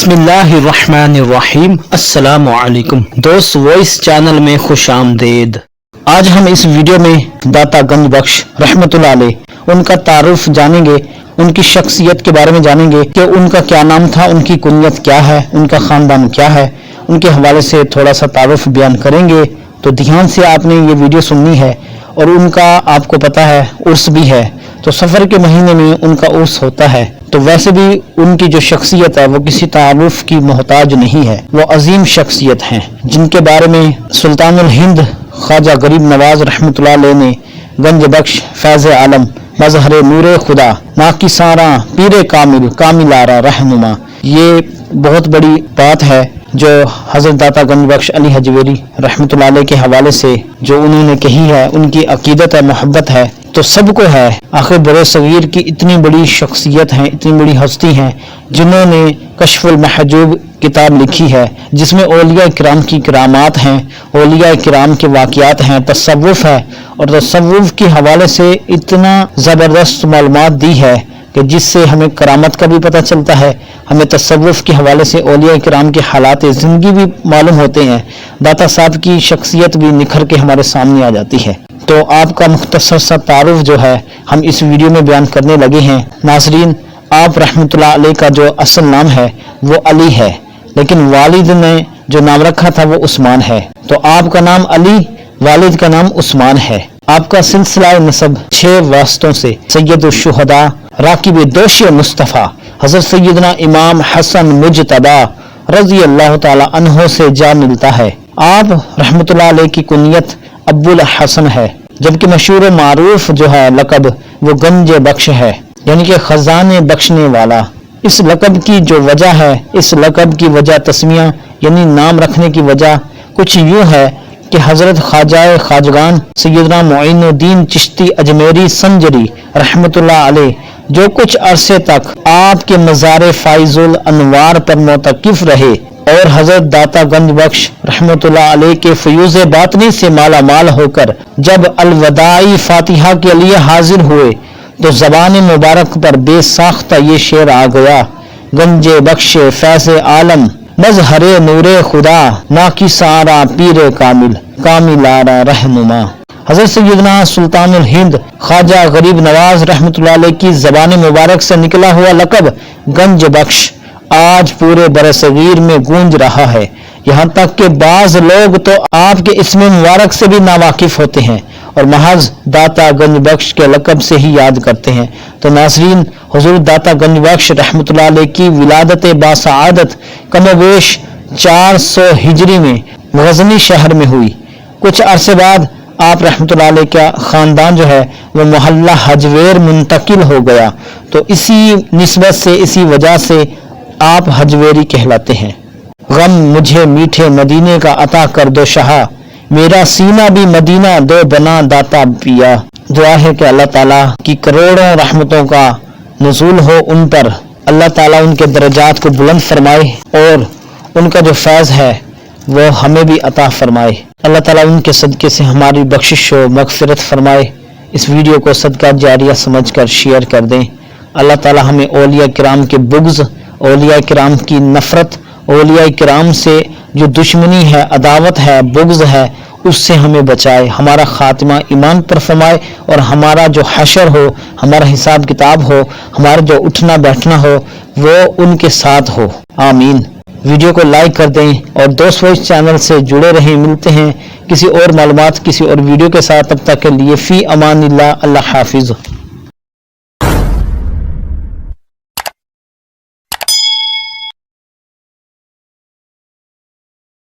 बिस्मिल्लाहिर्रहमानिर्रहीम। अस्सलाम वालेकुम दोस्त, वॉइस चैनल में खुश आमदीद। आज हम इस वीडियो में दाता गंज बख्श रहमतुल्लाह अलैह उनका तारुफ जानेंगे, उनकी शख्सियत के बारे में जानेंगे कि उनका क्या नाम था, उनकी कुनियत क्या है, उनका ख़ानदान क्या है, उनके हवाले से थोड़ा सा तारुफ बयान करेंगे। तो ध्यान से आपने ये वीडियो सुननी है। और उनका आपको पता है उर्स भी है, तो सफ़र के महीने में उनका उर्स होता है। तो वैसे भी उनकी जो शख्सियत है वो किसी तारुफ की मोहताज नहीं है, वो अजीम शख्सियत हैं जिनके बारे में सुल्तानुल हिंद ख्वाजा गरीब नवाज रहमतुल्लाह अलैह ने गंज बख्श फैज़ आलम मजहर नूर खुदा नाकिसारा पीर कामिल कामिलारा रहनुमा, ये बहुत बड़ी बात है जो हज़रत दाता गंज बख्श अली हजवेरी रहमतुल्लाह अलैह के हवाले से जो उन्होंने कही है, उनकी अकीदत है, मोहब्बत है, तो सबको है। आखिर बड़े सगीर की इतनी बड़ी शख्सियत हैं, इतनी बड़ी हस्ती हैं जिन्होंने कश्फुल महजूब किताब लिखी है, जिसमें औलिया किराम की करामात हैं, औलिया किराम के वाक़ियात हैं, तसव्वुफ़ है। और तसव्वुफ़ के हवाले से इतना ज़बरदस्त मालूमात दी है कि जिससे हमें करामत का भी पता चलता है, हमें तसव्वुफ़ के हवाले से औलिया किराम के हालात ज़िंदगी भी मालूम होते हैं, दाता साहब की शख्सियत भी निखर के हमारे सामने आ जाती है। तो आपका मुख्तसर सा तारुफ जो है हम इस वीडियो में बयान करने लगे हैं। नाज़रीन, आप रहमतुल्लाह अलैह का जो असल नाम है वो अली है, लेकिन वालिद ने जो नाम रखा था वो उस्मान है। तो आपका नाम अली, वालिद का नाम उस्मान है। आपका सिलसिला नसब 6 वास्तों से सैयदुल शुहदा राकिब दोश मुस्तफ़ा हज़रत सैयदना इमाम हसन मुजतबा रज़ी अल्लाह ताला अन्हो से जा मिलता है। आप रहमतुल्लाह अलैह की कुनियत अब्बुल हसन है, जबकि मशहूर मारूफ जो है लक़ब वो गंज बख्श है, यानी कि खजाने बख्शने वाला। इस लक़ब की जो वजह है, इस लक़ब की वजह तस्मिया यानी नाम रखने की वजह कुछ यूँ है कि हज़रत ख्वाजा ख्वाजगान सैयदना मोइनुद्दीन चिश्ती अजमेरी संजरी रहमतुल्लाह अलैह जो कुछ अरसे तक आपके मज़ार फाइजुल अनवार पर मोतकिफ रहे और हज़रत दाता गंज बख्श रहमतुल्लाह अलैह के फयूज़ बातनी से माला माल होकर जब अलवदाई फातिहा के लिए हाजिर हुए तो ज़बान मुबारक पर बेसाख्ता ये शेर आ गया, गंजे बख्श फैज़ आलम मजहरे नूरे खुदा नाकिसारा पीर कामिल कामिलारा रहनुमा। हज़रत सैयदना सुल्तानुल हिंद ख्वाजा गरीब नवाज रहमतुल्लाह अलैह की ज़बान मुबारक से निकला हुआ लक़ब गंज बख्श आज पूरे बरसगीर में गूंज रहा है। यहाँ तक कि बाज़ लोग तो आपके इस्म मुबारक से भी नावाकिफ होते हैं और महज दाता गंज बख्श के लक़ब से ही याद करते हैं। तो नाज़रीन, हुज़ूर दाता गंज बख्श रहमतुल्लाह अलैह की विलादत बासआदत कमोबेश 400 हिजरी में गज़नी शहर में हुई। कुछ अरसे बाद आप रहमतुल्लाह अलैह का ख़ानदान जो है वो मोहल्ला हजवेर मुंतकिल हो गया। तो इसी निस्बत से, इसी वजह से आप हजवेरी कहलाते हैं। गम मुझे मीठे मदीने का अता कर दो शाह, मेरा सीना भी मदीना दो बना दाता पिया। दुआ है कि अल्लाह ताला की करोड़ों रहमतों का नुज़ूल हो उन पर, अल्लाह ताला उनके दर्जात को बुलंद फरमाए और उनका जो फैज़ है वो हमें भी अता फरमाए। अल्लाह ताला उनके सदक़े से हमारी बख्शिश व मग़फ़िरत फरमाए। इस वीडियो को सदका जारिया समझकर शेयर कर दें। अल्लाह ताला हमें औलिया किराम के बुग़्ज़, औलिया किराम की नफ़रत, औलिया किराम से जो दुश्मनी है, अदावत है, बुग़्ज़ है, उससे हमें बचाए, हमारा ख़ात्मा ईमान पर फरमाए और हमारा जो हशर हो, हमारा हिसाब किताब हो, हमारा जो उठना बैठना हो वो उनके साथ हो। आमीन। वीडियो को लाइक कर दें और दोस्त वॉइस चैनल से जुड़े रहें। मिलते हैं किसी और मालूमात, किसी और वीडियो के साथ। तब तक के लिए फ़ी अमानिल्लाह, अल्लाह हाफिज़।